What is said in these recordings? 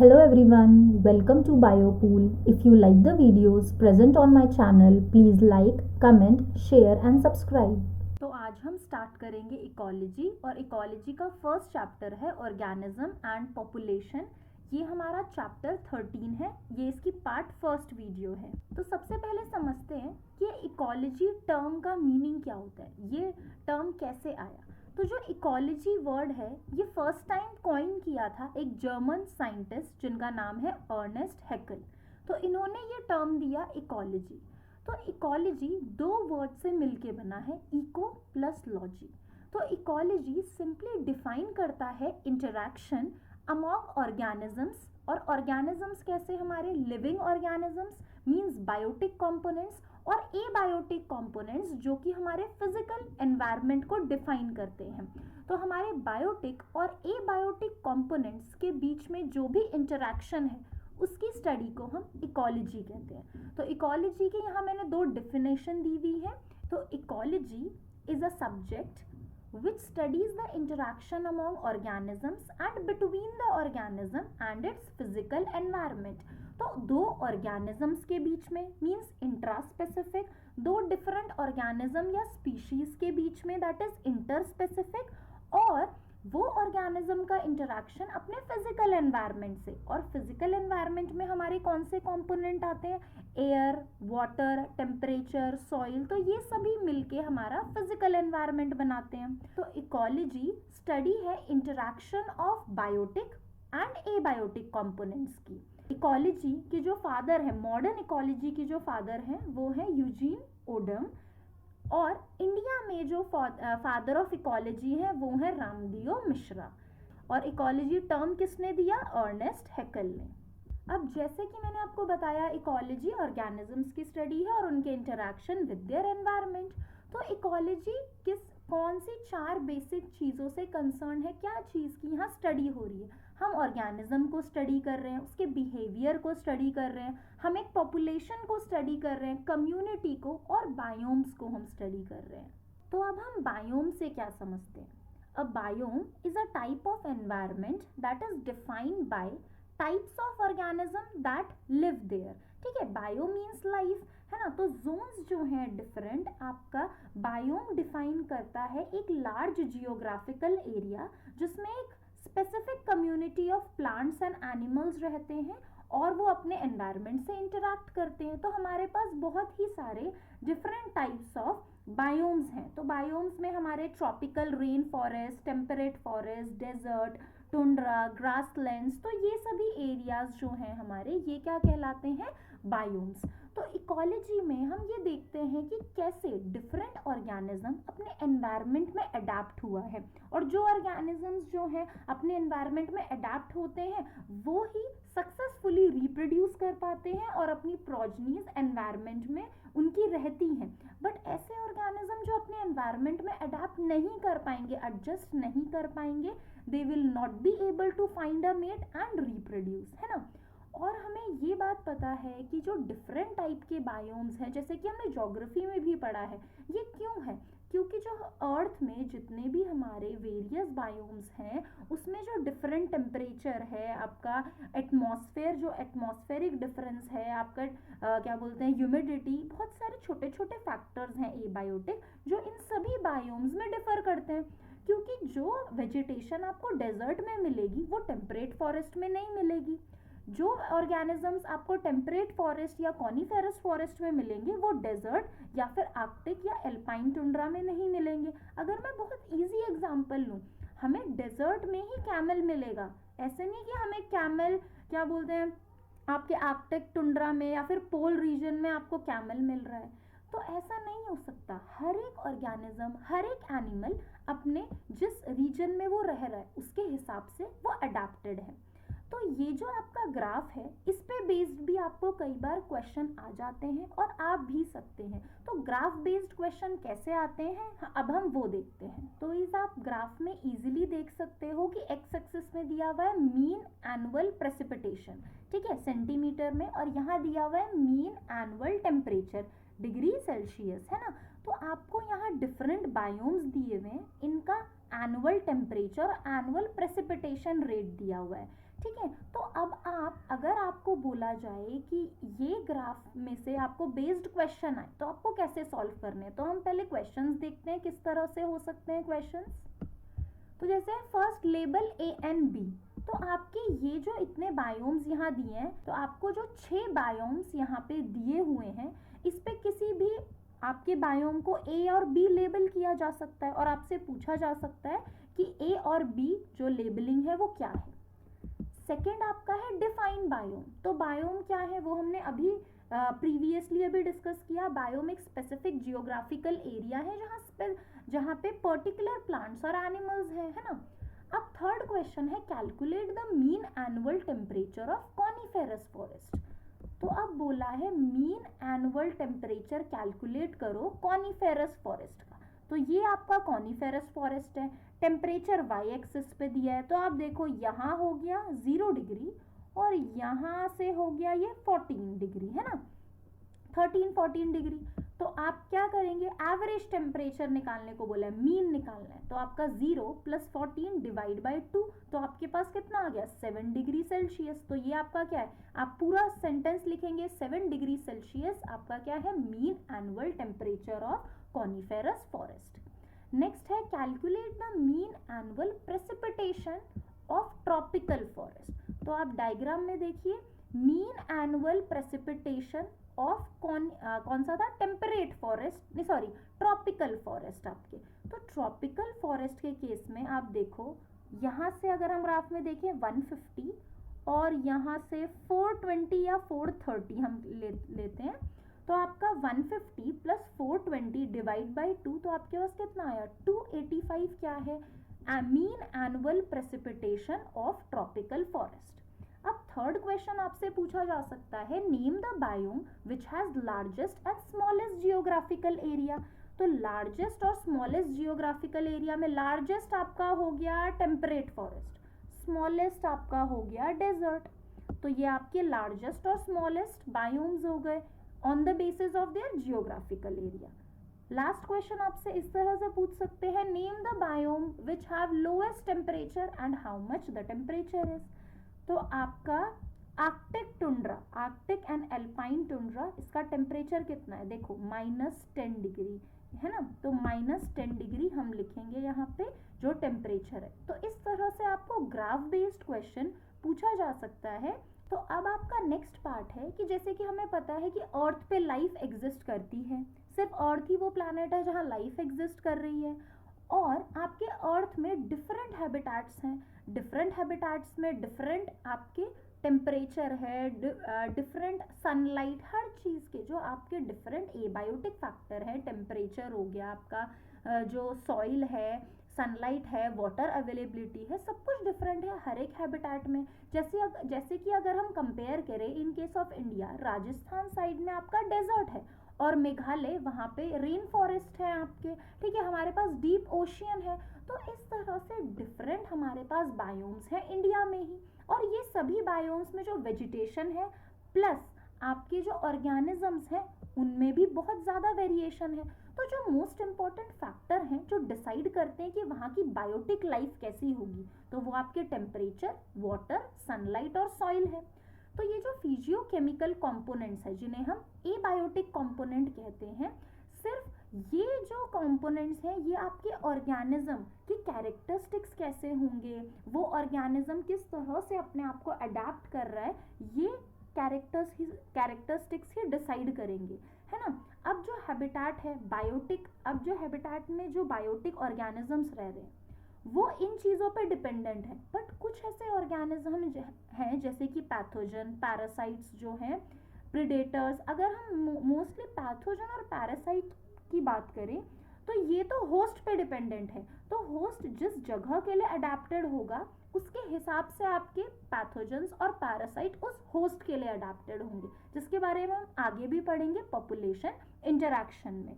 Hello everyone, welcome to Biopool. If you like the videos present on my channel, please like, comment, share and subscribe. तो आज हम start करेंगे ecology और ecology का first chapter है organism and population. ये हमारा chapter 13 है, ये इसकी पार्ट फर्स्ट वीडियो है। तो सबसे पहले समझते हैं कि इकोलॉजी टर्म का मीनिंग क्या होता है, ये टर्म कैसे आया। तो जो इकोलॉजी वर्ड है ये फर्स्ट टाइम कॉइन किया था एक जर्मन साइंटिस्ट जिनका नाम है अर्नेस्ट हैकेल। तो इन्होंने ये टर्म दिया इकोलॉजी। तो इकोलॉजी दो वर्ड से मिलके बना है, इको प्लस लॉजी। तो इकोलॉजी सिंपली डिफाइन करता है इंटरैक्शन अमॉन्ग ऑर्गेनिजम्स, और ऑर्गेनिजम्स कैसे, हमारे living organisms means biotic components और एबायोटिक कंपोनेंट्स जो कि हमारे फिजिकल एनवायरनमेंट को डिफाइन करते हैं। तो हमारे बायोटिक और एबायोटिक कंपोनेंट्स के बीच में जो भी इंटरैक्शन है उसकी स्टडी को हम इकोलॉजी कहते हैं। तो इकोलॉजी की यहाँ मैंने दो डेफिनेशन दी हुई है। तो ecology is a subject which studies the interaction among organisms and between the organism and its physical environment। तो दो organisms के बीच में means intraspecific, दो different organism या species के बीच में that is interspecific, और वो ऑर्गेनिज्म का इंटरैक्शन अपने फिजिकल एनवायरनमेंट से। और फिजिकल एनवायरनमेंट में हमारे कौन से कंपोनेंट आते हैं, एयर, वाटर, टेम्परेचर, सॉइल। तो ये सभी मिलके हमारा फिजिकल एनवायरनमेंट बनाते हैं। तो इकोलॉजी स्टडी है interaction of biotic and abiotic components की। इकोलॉजी के जो फादर है, मॉडर्न इकोलॉजी के जो फादर हैं वो है यूजीन ओडम, और इंडिया में जो फादर ऑफ इकोलॉजी है वो है रामदियो मिश्रा। और इकोलॉजी टर्म किसने दिया, अर्नेस्ट हैकेल ने। अब जैसे कि मैंने आपको बताया इकोलॉजी ऑर्गेनिजम्स की स्टडी है और उनके इंटरैक्शन विद देयर एनवायरनमेंट। तो इकोलॉजी कौन सी चार बेसिक चीज़ों से कंसर्न है, क्या चीज़ की यहाँ स्टडी हो रही है। हम ऑर्गेनिज्म को स्टडी कर रहे हैं, उसके बिहेवियर को स्टडी कर रहे हैं, हम एक पॉपुलेशन को स्टडी कर रहे हैं, कम्युनिटी को, और बायोम्स को हम स्टडी कर रहे हैं। तो अब हम बायोम से क्या समझते हैं। A biome is a type of environment that is defined by types of organism that live there. ठीक है, बायो मीन्स लाइफ है ना। तो जोन्स जो हैं डिफरेंट, आपका बायोम डिफाइन करता है एक लार्ज जियोग्राफिकल एरिया जिसमें एक specific community of plants and animals रहते हैं और वो अपने एनवायरनमेंट से इंटरैक्ट करते हैं। तो हमारे पास बहुत ही सारे डिफरेंट टाइप्स ऑफ बायोम्स हैं। तो बायोम्स में हमारे tropical rain forest, temperate forest, desert, tundra, grasslands, तो ये सभी एरियाज जो हैं हमारे, ये क्या कहलाते हैं, बायोम्स। तो इकोलॉजी में हम ये देखते हैं कि कैसे डिफरेंट ऑर्गेनिज्म अपने एनवायरनमेंट में अडेप्ट हुआ है, और जो ऑर्गेनिजम्स जो हैं अपने एनवायरनमेंट में अडेप्ट होते हैं वो ही सक्सेसफुली रिप्रोड्यूस कर पाते हैं और अपनी प्रोजनीज एनवायरनमेंट में उनकी रहती हैं। बट ऐसे ऑर्गेनिज्म जो अपने एनवायरनमेंट में अडेप्ट नहीं कर पाएंगे, एडजस्ट नहीं कर पाएंगे, they will not be able to find a mate and reproduce, है ना। और हमें ये बात पता है कि जो डिफरेंट टाइप के बायोम्स हैं, जैसे कि हमने ज्योग्राफी में भी पढ़ा है, ये क्यों है, क्योंकि जो अर्थ में जितने भी हमारे वेरियस बायोम्स हैं उसमें जो डिफरेंट टेम्परेचर है, आपका एटमॉस्फेयर, जो एटमॉस्फेरिक डिफरेंस है, आपका क्या बोलते हैं, ह्यूमिडिटी, बहुत सारे छोटे छोटे फैक्टर्स हैं एबायोटिक जो इन सभी बायोम्स में डिफर करते हैं। क्योंकि जो वेजिटेशन आपको डेजर्ट में मिलेगी वो टेम्परेट फॉरेस्ट में नहीं मिलेगी, जो ऑर्गेनिजम्स आपको टेम्परेट फॉरेस्ट या कॉनिफेरस फॉरेस्ट में मिलेंगे वो डेजर्ट या फिर आर्कटिक या एल्पाइन टुंड्रा में नहीं मिलेंगे। अगर मैं बहुत इजी एग्जांपल लूँ, हमें डेजर्ट में ही कैमल मिलेगा, ऐसे नहीं कि हमें कैमल क्या बोलते हैं आपके आर्कटिक टुंड्रा में या फिर पोल रीजन में आपको कैमल मिल रहा है। तो ऐसा नहीं हो सकता। हर एक ऑर्गेनिज्म, हर एक एनिमल अपने जिस रीजन में वो रह रहा है उसके हिसाब से वो अडेप्टेड है। तो ये जो आपका ग्राफ है इस पे बेस्ड भी आपको कई बार क्वेश्चन आ जाते हैं और आ भी सकते हैं। तो ग्राफ बेस्ड क्वेश्चन कैसे आते हैं, अब हम वो देखते हैं। तो इस आप ग्राफ में इजीली देख सकते हो कि एक्स एक्सिस में दिया हुआ है मीन एनुअल प्रेसिपिटेशन, ठीक है, सेंटीमीटर में, और यहाँ दिया हुआ है mean annual temperature degree Celsius, है ना। तो आपको यहाँ डिफरेंट बायोम्स दिए हुए हैं, इनका एनुअल टेम्परेचर और एनुअल प्रेसिपिटेशन रेट दिया हुआ है, ठीक है। तो अब आपको बोला जाए कि ये ग्राफ में से आपको बेस्ड क्वेश्चन आए तो आपको कैसे सॉल्व करने हैं, तो हम पहले क्वेश्चंस देखते हैं किस तरह से हो सकते हैं क्वेश्चंस। तो जैसे फर्स्ट लेबल ए एंड बी, तो आपके ये जो इतने बायोम्स यहाँ दिए हैं, तो आपको जो 6 बायोम्स यहाँ पे दिए हुए हैं, इस पे किसी भी आपके बायोम को ए और बी लेबल किया जा सकता है और आपसे पूछा जा सकता है कि ए और बी जो लेबलिंग है वो क्या है। सेकेंड आपका है डिफाइन बायोम। तो बायोम क्या है वो हमने अभी प्रीवियसली अभी डिस्कस किया। बायोम एक स्पेसिफिक जियोग्राफिकल एरिया है जहाँ पे पर्टिकुलर प्लांट्स और एनिमल्स है ना। अब थर्ड क्वेश्चन है calculate the mean annual temperature of coniferous forest. तो अब बोला है मीन एनुअल टेम्परेचर कैलकुलेट करो कॉनिफेरस फॉरेस्ट का। तो ये आपका कॉनिफेरस फॉरेस्ट है, टेम्परेचर वाई एक्सिस पे दिया है। तो आप देखो यहाँ हो गया 0 डिग्री और यहाँ से हो गया ये 14 डिग्री है ना, 13-14 डिग्री। तो आप क्या करेंगे, एवरेज टेम्परेचर निकालने को बोला है, मीन निकालना है। तो आपका 0 + 14 डिवाइड बाई 2, तो आपके पास कितना आ गया 7 डिग्री सेल्सियस। तो ये आपका क्या है, आप पूरा सेंटेंस लिखेंगे 7 डिग्री सेल्सियस आपका क्या है, mean annual temperature of coniferous forest. Next है calculate the mean annual precipitation of tropical forest. तो आप डायग्राम में देखिए मीन एनुअल प्रेसिपिटेशन ऑफ कौन सा था, टेम्परेट फॉरेस्ट, नहीं सॉरी ट्रॉपिकल फॉरेस्ट आपके। तो ट्रॉपिकल फॉरेस्ट के केस में आप देखो यहाँ से अगर हम ग्राफ में देखें 150 और यहाँ से 420 या 430 हम लेते हैं, तो आपका 150 + 420 डिवाइड बाई 2, तो आपके पास कितना आया 285 क्या है, mean annual precipitation of tropical forest. अब थर्ड क्वेश्चन आपसे पूछा जा सकता है name the biome which has largest and smallest geographical area. तो लार्जेस्ट और स्मॉलेस्ट जियोग्राफिकल एरिया में लार्जेस्ट आपका हो गया टेम्परेट फॉरेस्ट, स्मॉलेस्ट आपका हो गया डेजर्ट। तो ये आपके लार्जेस्ट और स्मॉलेस्ट बायोम्स हो गए on the basis of their geographical area. Last question आपसे इस तरह से पूछ सकते हैं name the biome which have lowest temperature and how much the temperature is. तो आपका Arctic tundra, Arctic and alpine tundra, इसका टेम्परेचर कितना है, देखो -10 डिग्री है ना। तो -10 डिग्री हम लिखेंगे यहाँ पे जो टेम्परेचर है। तो इस तरह से आपको ग्राफ बेस्ड क्वेश्चन पूछा जा सकता है। तो अब आपका नेक्स्ट पार्ट है कि जैसे कि हमें पता है कि अर्थ पे लाइफ एग्जिस्ट करती है, सिर्फ अर्थ ही वो प्लैनेट है जहाँ लाइफ एग्जिस्ट कर रही है, और आपके अर्थ में डिफरेंट हैबिटेट्स हैं, डिफरेंट हैबिटेट्स में डिफरेंट आपके टेम्परेचर है, डिफरेंट सनलाइट, हर चीज़ के जो आपके डिफरेंट एबायोटिक फैक्टर है, टेम्परेचर हो गया आपका, जो सॉइल है, सनलाइट है, वाटर अवेलेबिलिटी है, सब कुछ डिफरेंट है हर एक हैबिटेट में। जैसे कि अगर हम कंपेयर करें in case of India, Rajasthan side में आपका डेजर्ट है और मेघालय वहाँ पे रेन फॉरेस्ट है आपके, ठीक है, हमारे पास डीप ओशियन है। तो इस तरह से डिफरेंट हमारे पास बायोम्स हैं इंडिया में ही, और ये सभी बायोम्स में जो वेजिटेशन है प्लस आपके जो ऑर्गेनिजम्स हैं उनमें भी बहुत ज़्यादा वेरिएशन है। तो जो मोस्ट इम्पॉर्टेंट फैक्टर हैं जो डिसाइड करते हैं कि वहाँ की बायोटिक लाइफ कैसी होगी, तो वो आपके टेम्परेचर, वाटर, सनलाइट और सॉइल है। तो ये जो फिजियोकेमिकल कंपोनेंट्स है जिन्हें हम एबायोटिक कंपोनेंट कहते हैं, सिर्फ ये जो कंपोनेंट्स हैं ये आपके ऑर्गेनिज्म की कैरेक्टरिस्टिक्स कैसे होंगे, वो ऑर्गेनिज्म किस तरह से अपने आप को अडेप्ट कर रहा है, ये कैरेक्टरिस्टिक्स ही डिसाइड करेंगे, है ना। अब जो हैबिटेट है बायोटिक, अब जो हैबिटेट में जो बायोटिक ऑर्गेनिजम्स रह रहे हैं वो इन चीज़ों पे डिपेंडेंट है। बट कुछ ऐसे ऑर्गेनिज्म हैं जैसे कि पैथोजन, पैरासाइट्स जो हैं, प्रीडेटर्स। अगर हम मोस्टली पैथोजन और पैरासाइट की बात करें तो ये तो होस्ट पे डिपेंडेंट है। तो होस्ट जिस जगह के लिए अडेप्टेड होगा उसके हिसाब से आपके पैथोजन्स और पैरासाइट उस होस्ट के लिए अडेप्टेड होंगे, जिसके बारे में हम आगे भी पढ़ेंगे पॉपुलेशन इंटरैक्शन में।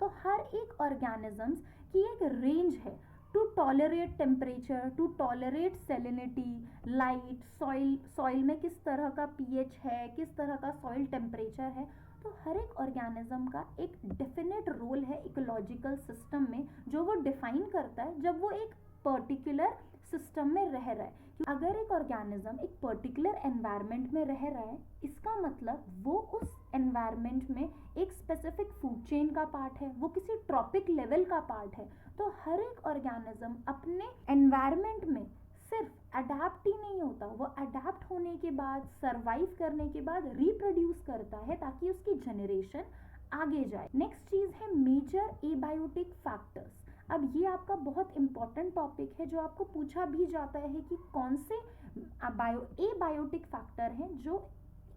तो हर एक ऑर्गेनिजम्स की एक रेंज है to tolerate temperature, to tolerate salinity, light, soil में किस तरह का पीएच है, किस तरह का सॉइल टेम्परेचर है। तो हर एक ऑर्गेनिज्म का एक डेफिनेट रोल है इकोलॉजिकल सिस्टम में जो वो डिफाइन करता है जब वो एक पर्टिकुलर सिस्टम में रह रहा है। अगर एक ऑर्गेनिज्म एक पर्टिकुलर एनवायरनमेंट में रह रहा है, इसका मतलब वो उस एनवायरनमेंट में एक स्पेसिफिक फूड चेन का पार्ट है, वो किसी ट्रॉपिक लेवल का पार्ट है। तो हर एक ऑर्गेनिज्म अपने एनवायरनमेंट में सिर्फ अडेप्ट ही नहीं होता, वो अडेप्ट होने के बाद, सर्वाइव करने के बाद रिप्रोड्यूस करता है ताकि उसकी जनरेशन आगे जाए। नेक्स्ट चीज है मेजर एबायोटिक फैक्टर्स। अब ये आपका बहुत इंपॉर्टेंट टॉपिक है जो आपको पूछा भी जाता है कि कौन से एबायोटिक फैक्टर हैं जो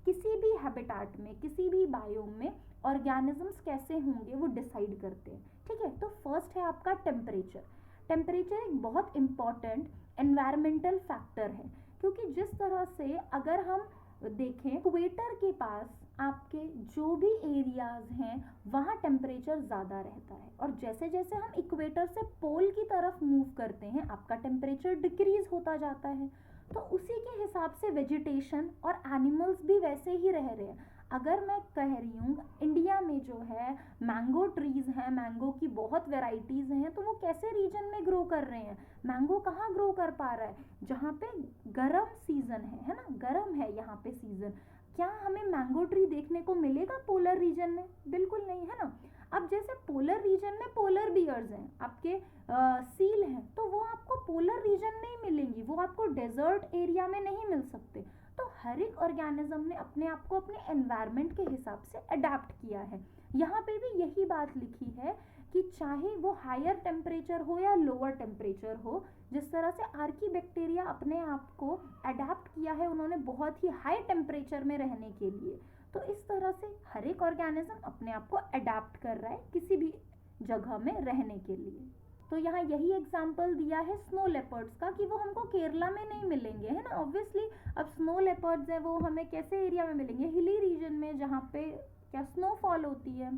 किसी भी हैबिटेट में, किसी भी बायोम में ऑर्गेनिजम्स कैसे होंगे वो डिसाइड करते हैं। ठीक है, तो फर्स्ट है आपका टेम्परेचर। टेम्परेचर एक बहुत इंपॉर्टेंट एनवायरमेंटल फैक्टर है, क्योंकि जिस तरह से अगर हम देखें इक्वेटर के पास आपके जो भी एरियाज हैं वहाँ टेम्परेचर ज़्यादा रहता है, और जैसे जैसे हम इक्वेटर से पोल की तरफ मूव करते हैं आपका टेम्परेचर डिक्रीज होता जाता है। तो उसी के हिसाब से वेजिटेशन और एनिमल्स भी वैसे ही रह रहे हैं। अगर मैं कह रही हूँ इंडिया में जो है मैंगो ट्रीज हैं, मैंगो की बहुत वेराइटीज़ हैं, तो वो कैसे रीजन में ग्रो कर रहे हैं? मैंगो कहाँ ग्रो कर पा रहा है? जहाँ पे गर्म सीजन है ना, गर्म है यहाँ पे सीजन। क्या हमें मैंगो ट्री देखने को मिलेगा पोलर रीजन में? बिल्कुल नहीं, है ना। अब जैसे पोलर रीजन में पोलर बियर्स हैं, आपके सील हैं, तो वो आपको पोलर रीजन में ही मिलेंगी, वो आपको डेजर्ट एरिया में नहीं मिल सकते। तो हर एक ऑर्गेनिज्म ने अपने आप को अपने एनवायरनमेंट के हिसाब से अडेप्ट किया है। यहाँ पे भी यही बात लिखी है कि चाहे वो हायर टेम्परेचर हो या लोअर टेम्परेचर हो, जिस तरह से आर्कीबैक्टीरिया अपने आप को अडेप्ट किया है उन्होंने बहुत ही हाई टेम्परेचर में रहने के लिए, तो इस तरह से हर एक ऑर्गेनिज्म अपने आप को अडेप्ट कर रहा है किसी भी जगह में रहने के लिए। तो यहाँ यही एग्जाम्पल दिया है स्नो लेपर्ड्स का कि वो हमको केरला में नहीं मिलेंगे, है ना, ऑब्वियसली। अब स्नो लेपर्ड्स हैं वो हमें कैसे एरिया में मिलेंगे? हिली रीजन में, जहाँ पे क्या स्नोफॉल होती है।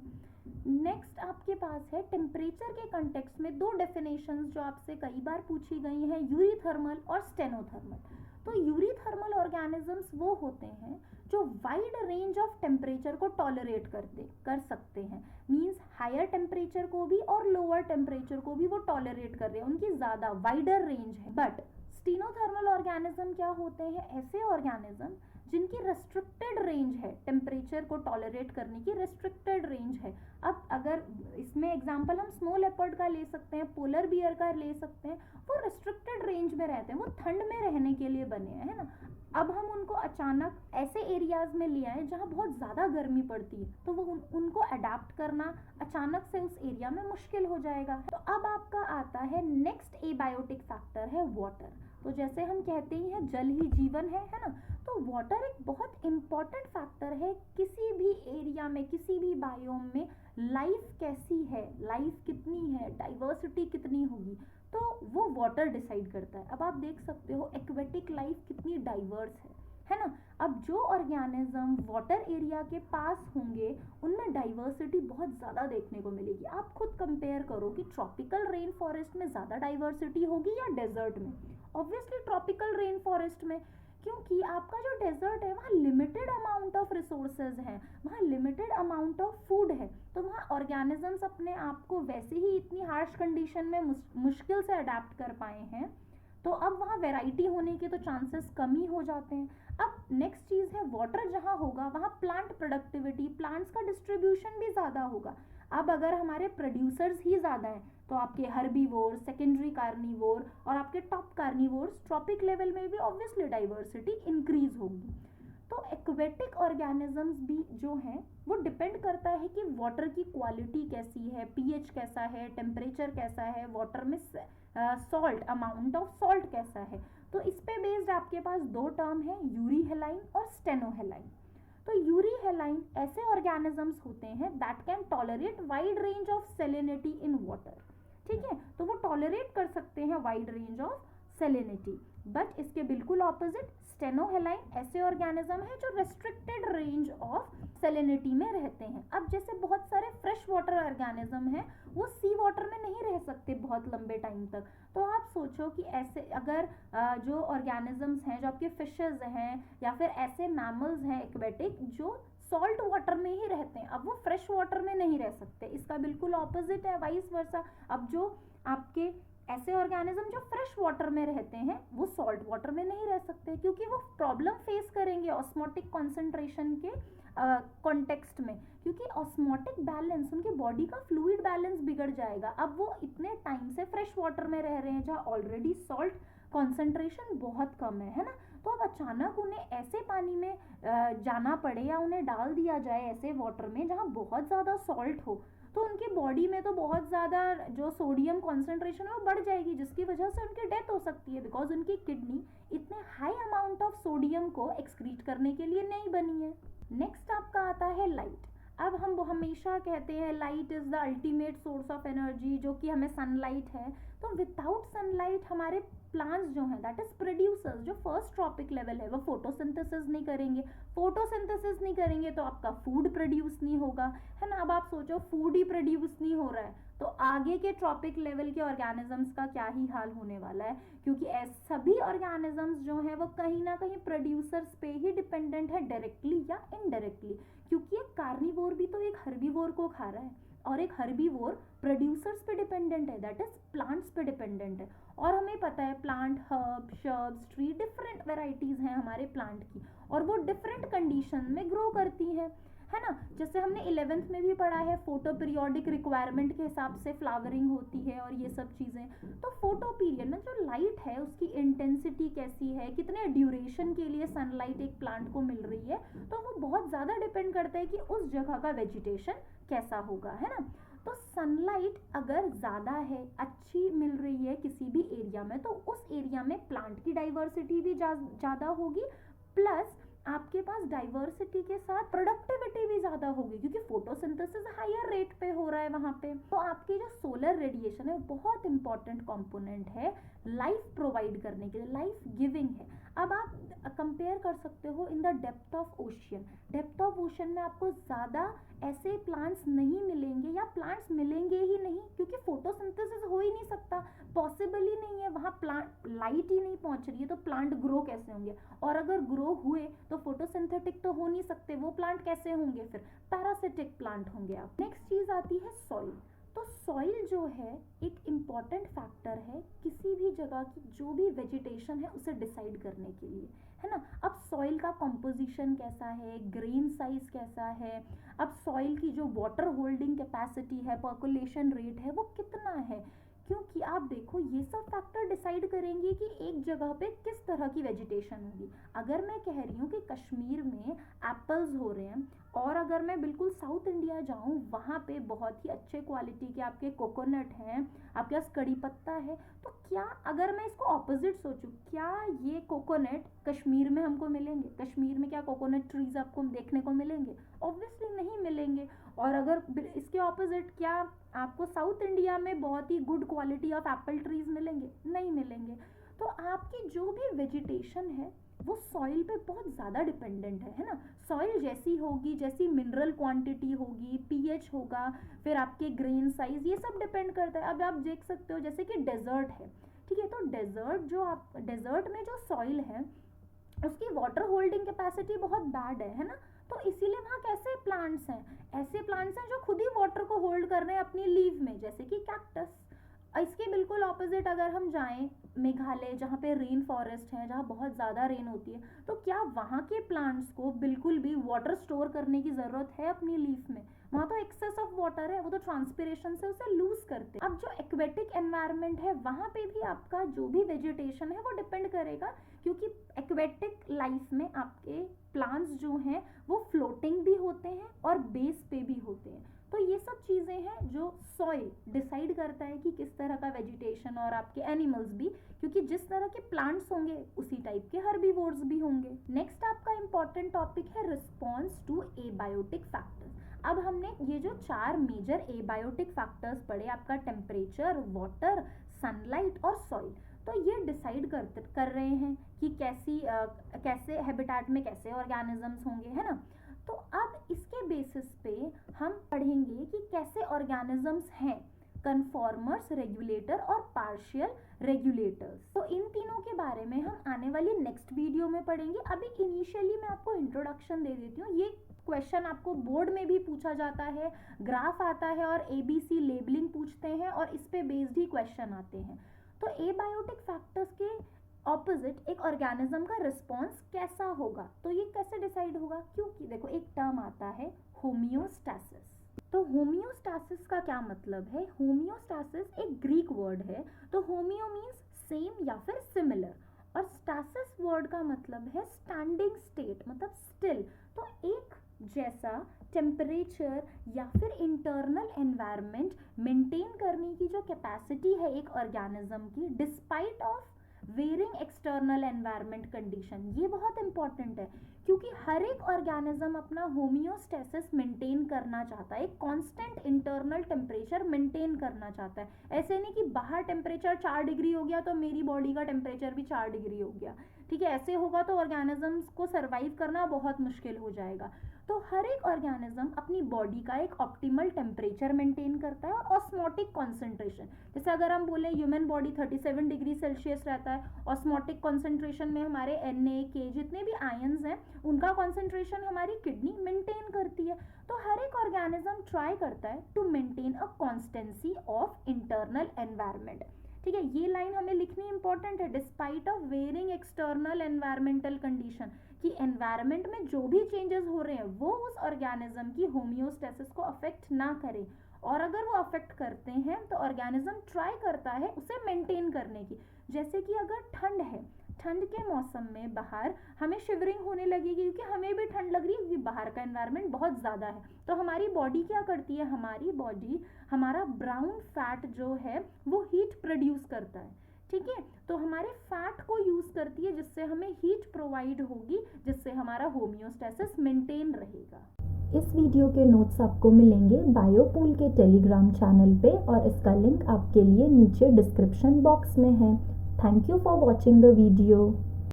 नेक्स्ट आपके पास है टेम्परेचर के कंटेक्स्ट में दो डेफिनेशंस जो आपसे कई बार पूछी गई हैं, यूरीथर्मल और स्टेनोथर्मल। तो यूरीथर्मल ऑर्गेनिजम्स वो होते हैं जो वाइड रेंज ऑफ टेम्परेचर को टॉलरेट कर सकते हैं, मींस हायर टेम्परेचर को भी और लोअर टेम्परेचर को भी वो टॉलरेट कर रहे हैं, उनकी ज़्यादा वाइडर रेंज है। बट स्टेनोथर्मल ऑर्गेनिज्म क्या होते हैं? ऐसे ऑर्गेनिज्म जिनकी रेस्ट्रिक्टेड रेंज है, टेम्परेचर को टॉलरेट करने की रेस्ट्रिक्टेड रेंज है। अब अगर इसमें एग्जांपल हम स्नो लेपर्ड का ले सकते हैं, पोलर बियर का ले सकते हैं, वो रेस्ट्रिक्टेड रेंज में रहते हैं, वो ठंड में रहने के लिए बने हैं, है ना। अब हम उनको अचानक ऐसे एरियाज में ले आए जहाँ बहुत ज़्यादा गर्मी पड़ती है, तो वो उनको अडाप्ट करना अचानक से उस एरिया में मुश्किल हो जाएगा। तो अब आपका आता है नेक्स्ट एबायोटिक फैक्टर है वाटर। तो जैसे हम कहते ही हैं जल ही जीवन है ना, तो वाटर एक बहुत इंपॉर्टेंट फैक्टर है किसी भी एरिया में, किसी भी बायोम में। लाइफ कैसी है, लाइफ कितनी है, डाइवर्सिटी कितनी होगी, तो वो वाटर डिसाइड करता है। अब आप देख सकते हो एक्वेटिक लाइफ कितनी डाइवर्स है ना। अब जो ऑर्गेनिज्म वाटर एरिया के पास होंगे उनमें डाइवर्सिटी बहुत ज़्यादा देखने को मिलेगी। आप खुद कंपेयर करो कि ट्रॉपिकल रेन फॉरेस्ट में ज़्यादा डाइवर्सिटी होगी या डेजर्ट में? ऑब्वियसली ट्रॉपिकल रेन फॉरेस्ट में, क्योंकि आपका जो डेजर्ट है वहाँ लिमिटेड अमाउंट ऑफ रिसोर्सेज हैं, वहाँ लिमिटेड अमाउंट ऑफ फूड है, तो वहाँ ऑर्गेनिजम्स अपने आप को वैसे ही इतनी हार्श कंडीशन में मुश्किल से अडेप्ट कर पाए हैं, तो अब वहाँ वैरायटी होने के तो चांसेस कम ही हो जाते हैं। अब नेक्स्ट चीज़ है वाटर जहाँ होगा वहाँ प्लांट प्रोडक्टिविटी, प्लांट्स का डिस्ट्रीब्यूशन भी ज़्यादा होगा। अब अगर हमारे प्रोड्यूसर्स ही ज़्यादा हैं तो आपके हर्बीवोर, सेकेंडरी कार्निवोर और आपके टॉप कार्निवोर्स, ट्रॉपिक लेवल में भी ऑब्वियसली डाइवर्सिटी इंक्रीज होगी। तो एक्वेटिक ऑर्गेनिजम्स भी जो हैं वो डिपेंड करता है कि वाटर की क्वालिटी कैसी है, पीएच कैसा है, टेम्परेचर कैसा है, वाटर में सॉल्ट, अमाउंट ऑफ सॉल्ट कैसा है। तो इस पे बेस्ड आपके पास दो टर्म है, यूरी हेलाइन और स्टेनोहेलाइन। तो यूरी हेलाइन ऐसे ऑर्गेनिजम्स होते हैं that can tolerate wide range of salinity in water. ठीक है, तो वो टॉलरेट कर सकते हैं wide range of salinity. But इसके बिल्कुल ऑपोजिट स्टेनोहेलाइन ऐसे ऑर्गेनिज्म है जो रेस्ट्रिक्टेड रेंज ऑफ सेलिनिटी में रहते हैं। अब जैसे बहुत सारे फ्रेश वाटर ऑर्गेनिज्म हैं वो सी वाटर में नहीं रह सकते बहुत लंबे टाइम तक, तो आप सोचो कि ऐसे अगर जो ऑर्गेनिजम्स हैं, जो आपके फिशेज हैं या फिर ऐसे मैमल्स हैं एक्वेटिक जो सॉल्ट वाटर में ही रहते हैं, अब वो फ्रेश वाटर में नहीं रह सकते। इसका बिल्कुल ऑपोजिट है, वाइस वर्सा। अब जो आपके ऐसे ऑर्गेनिज्म जो फ्रेश वाटर में रहते हैं वो सॉल्ट वाटर में नहीं रह सकते, क्योंकि वो प्रॉब्लम फेस करेंगे ऑस्मोटिक कॉन्सेंट्रेशन के कॉन्टेक्स्ट में, क्योंकि ऑस्मोटिक बैलेंस, उनके बॉडी का फ्लूइड बैलेंस बिगड़ जाएगा। अब वो इतने टाइम से फ्रेश वाटर में रह रहे हैं जहाँ ऑलरेडी सॉल्ट कॉन्सेंट्रेशन बहुत कम है ना, तो अब अचानक उन्हें ऐसे पानी में जाना पड़े या उन्हें डाल दिया जाए ऐसे वाटर में जहाँ बहुत ज़्यादा सॉल्ट हो, तो उनकी बॉडी में तो बहुत ज़्यादा जो सोडियम कॉन्सेंट्रेशन है वो बढ़ जाएगी, जिसकी वजह से उनकी डेथ हो सकती है, बिकॉज उनकी किडनी इतने हाई अमाउंट ऑफ सोडियम को एक्सक्रीट करने के लिए नहीं बनी है। नेक्स्ट आपका आता है लाइट। अब हम हमेशा कहते हैं light is the ultimate source of energy, जो कि हमें सनलाइट है। तो विदाउट सनलाइट हमारे प्लांट्स जो हैं, दैट इज प्रोड्यूसर्स, जो फर्स्ट ट्रॉपिक लेवल है, वो फोटोसिंथेसिस नहीं करेंगे। फोटोसिंथेसिस नहीं करेंगे तो आपका फूड प्रोड्यूस नहीं होगा, है ना। अब आप सोचो फूड ही प्रोड्यूस नहीं हो रहा है तो आगे के ट्रॉपिक लेवल के ऑर्गेनिजम्स का क्या ही हाल होने वाला है, क्योंकि सभी ऑर्गेनिजम्स जो हैं वो कहीं ना कहीं प्रोड्यूसर्स पे ही डिपेंडेंट है, डायरेक्टली या इनडायरेक्टली, क्योंकि एक कार्निवोर भी तो एक हर्बीवोर को खा रहा है और एक हर्बीवोर प्रोड्यूसर्स पे डिपेंडेंट है, दैट इज प्लांट्स पे डिपेंडेंट है। और हमें पता है plant, herb, shrubs, tree, different varieties हैं हमारे प्लांट की और वो डिफरेंट कंडीशन में ग्रो करती है ना। जैसे हमने 11th में भी पढ़ा है फोटो पीरियोडिक रिक्वायरमेंट के हिसाब से फ्लावरिंग होती है और ये सब चीज़ें। तो फोटो पीरियड में जो लाइट है उसकी इंटेंसिटी कैसी है, कितने ड्यूरेशन के लिए सनलाइट एक प्लांट को मिल रही है, तो वो बहुत ज़्यादा डिपेंड करता है कि उस जगह का वेजिटेशन कैसा होगा, है ना। तो सनलाइट अगर ज़्यादा है, अच्छी मिल रही है किसी भी एरिया में, तो उस एरिया में प्लांट की डाइवर्सिटी भी ज़्यादा होगी, प्लस आपके पास डाइवर्सिटी के साथ प्रोडक्टिविटी भी ज़्यादा होगी, क्योंकि फोटोसिंथेसिस हायर रेट पे हो रहा है वहाँ पे। तो आपकी जो सोलर रेडिएशन है बहुत इंपॉर्टेंट कंपोनेंट है लाइफ प्रोवाइड करने के लिए, लाइफ गिविंग है। अब आप कंपेयर कर सकते हो in the depth of ocean. Depth of ocean में आपको ज़्यादा ऐसे प्लांट्स नहीं मिलेंगे या प्लांट्स मिलेंगे ही नहीं, क्योंकि फोटोसिंथेसिस हो ही नहीं सकता, पॉसिबल ही नहीं है, वहाँ प्लांट लाइट ही नहीं पहुँच रही है तो प्लांट ग्रो कैसे होंगे, और अगर ग्रो हुए तो फोटोसिंथेटिक तो हो नहीं सकते, वो प्लांट कैसे होंगे, फिर पैरासिटिक प्लांट होंगे आप। नेक्स्ट चीज़ आती है सॉइल। तो सॉइल जो है एक इम्पॉर्टेंट फैक्टर है किसी भी जगह की जो भी वेजिटेशन है उसे डिसाइड करने के लिए, है ना। अब सॉइल का कंपोजिशन कैसा है, ग्रेन साइज कैसा है, अब सॉइल की जो वाटर होल्डिंग कैपेसिटी है, पर्कुलेशन रेट है, वो कितना है, क्योंकि आप देखो ये सब फैक्टर डिसाइड करेंगे कि एक जगह पे किस तरह की वेजिटेशन होगी। अगर मैं कह रही हूँ कि कश्मीर में एप्पल्स हो रहे हैं और अगर मैं बिल्कुल साउथ इंडिया जाऊँ वहाँ पे बहुत ही अच्छे क्वालिटी के आपके कोकोनट हैं, आपके पास कड़ी पत्ता है, तो क्या अगर मैं इसको ऑपोजिट सोचूं, क्या ये कोकोनट कश्मीर में हमको मिलेंगे? कश्मीर में क्या कोकोनट ट्रीज आपको देखने को मिलेंगे? ऑब्वियसली नहीं मिलेंगे। और अगर इसके ऑपोजिट क्या आपको साउथ इंडिया में बहुत ही good quality of apple trees मिलेंगे? नहीं मिलेंगे। तो आपकी जो भी वेजिटेशन है वो सॉइल पे बहुत ज़्यादा डिपेंडेंट है ना। सॉइल जैसी होगी, जैसी मिनरल क्वांटिटी होगी, पीएच होगा, फिर आपके ग्रेन साइज, ये सब डिपेंड करता है। अब आप देख सकते हो जैसे कि डेजर्ट है, ठीक है, तो डेजर्ट में जो सॉइल है उसकी वाटर होल्डिंग कैपेसिटी बहुत बैड है ना। तो इसीलिए वहाँ कैसे प्लांट्स हैं, ऐसे प्लांट्स हैं जो खुद ही वाटर को होल्ड कर रहे हैं अपनी लीव में, जैसे कि कैक्टस। इसके बिल्कुल ऑपोजिट अगर हम जाएं मेघालय, जहाँ पे रेन फॉरेस्ट है, जहाँ बहुत ज़्यादा रेन होती है, तो क्या वहाँ के प्लांट्स को बिल्कुल भी वाटर स्टोर करने की ज़रूरत है अपनी लीफ में? वहाँ तो एक्सेस ऑफ वाटर है, वो तो ट्रांसपिरेशन से उसे लूज करते हैं। अब जो एक्वेटिक एनवायरनमेंट है वहाँ पे भी आपका जो भी वेजिटेशन है वो डिपेंड करेगा, क्योंकि एक्वेटिक लाइफ में आपके प्लांट्स जो हैं वो फ्लोटिंग भी होते हैं और बेस पे भी होते हैं। तो ये सब चीज़ें हैं जो सॉइल डिसाइड करता है कि किस तरह का वेजिटेशन, और आपके एनिमल्स भी, क्योंकि जिस तरह के प्लांट्स होंगे उसी टाइप के हर्बीवोर्स भी होंगे। नेक्स्ट आपका इंपॉर्टेंट टॉपिक है रिस्पॉन्स टू एबायोटिक फैक्टर्स। अब हमने ये जो 4 मेजर एबायोटिक फैक्टर्स पढ़े, आपका टेम्परेचर, वाटर, सनलाइट और सॉइल, तो ये डिसाइड कर रहे हैं कि कैसे हैबिटेट में कैसे ऑर्गेनिजम्स होंगे, है ना। तो अब इसके बेसिस पे हम पढ़ेंगे कि कैसे ऑर्गेनिजम्स हैं, कन्फॉर्मर्स, रेगुलेटर और पार्शियल रेगुलेटर्स। तो इन तीनों के बारे में हम आने वाली नेक्स्ट वीडियो में पढ़ेंगे। अभी इनिशियली मैं आपको इंट्रोडक्शन दे देती हूँ, ये क्वेश्चन आपको बोर्ड में भी पूछा जाता है, ग्राफ आता है और ABC लेबलिंग पूछते हैं और इस पे बेस्ड ही क्वेश्चन आते हैं। तो एबायोटिक फैक्टर्स के ऑपोजिट एक ऑर्गेनिज्म का रिस्पॉन्स कैसा होगा, तो ये कैसे डिसाइड होगा, क्योंकि देखो एक टर्म आता है होमियोस्टैसिस। तो होमियोस्टैसिस का क्या मतलब है, होमियोस्टैसिस एक ग्रीक वर्ड है। तो होमियो मीन्स सेम या फिर सिमिलर, और स्टैसिस वर्ड का मतलब है स्टैंडिंग स्टेट, मतलब स्टिल। तो एक जैसा टेम्परेचर या फिर इंटरनल एनवायरनमेंट मेंटेन करने की जो कैपेसिटी है एक ऑर्गेनिज्म की, despite of varying external environment condition, ये बहुत इंपॉर्टेंट है क्योंकि हर एक ऑर्गेनिज्म अपना होमियोस्टेसिस मेंटेन करना चाहता है, एक कांस्टेंट इंटरनल टेम्परेचर मेंटेन करना चाहता है। ऐसे नहीं कि बाहर टेम्परेचर 4 डिग्री हो गया तो मेरी बॉडी का टेम्परेचर भी 4 डिग्री हो गया, ठीक है, ऐसे होगा तो ऑर्गेनिजम्स को सर्वाइव करना बहुत मुश्किल हो जाएगा। तो हर एक ऑर्गेनिज्म अपनी बॉडी का एक ऑप्टिमल टेम्परेचर मेंटेन करता है और ऑस्मोटिक कॉन्सेंट्रेशन, जैसे अगर हम बोले ह्यूमन बॉडी 37 डिग्री सेल्सियस रहता है, ऑस्मोटिक कॉन्सेंट्रेशन में हमारे Na, K जितने भी आयंस हैं उनका कॉन्सेंट्रेशन हमारी किडनी मेंटेन करती है। तो हर एक ऑर्गेनिज्म ट्राई करता है to maintain a constancy of internal environment, ठीक है, ये लाइन हमें लिखनी इंपॉर्टेंट है, despite of varying external environmental condition, कि एनवायरनमेंट में जो भी चेंजेस हो रहे हैं वो उस ऑर्गेनिज्म की होमियोस्टेसिस को अफेक्ट ना करें, और अगर वो अफेक्ट करते हैं तो ऑर्गेनिज्म ट्राई करता है उसे मेंटेन करने की। जैसे कि अगर ठंड है, ठंड के मौसम में बाहर हमें शिवरिंग होने लगेगी क्योंकि हमें भी ठंड लग रही है क्योंकि बाहर का एनवायरनमेंट बहुत ज़्यादा है, तो हमारी बॉडी क्या करती है, हमारी बॉडी हमारा ब्राउन फैट जो है वो हीट प्रोड्यूस करता है, ठीक है, तो हमारे फैट को यूज करती है जिससे हमें हीट प्रोवाइड होगी, जिससे हमारा होमियोस्टेसिस मेंटेन रहेगा। इस वीडियो के नोट्स आपको मिलेंगे बायोपूल के टेलीग्राम चैनल पे और इसका लिंक आपके लिए नीचे डिस्क्रिप्शन बॉक्स में है। Thank you for watching the video.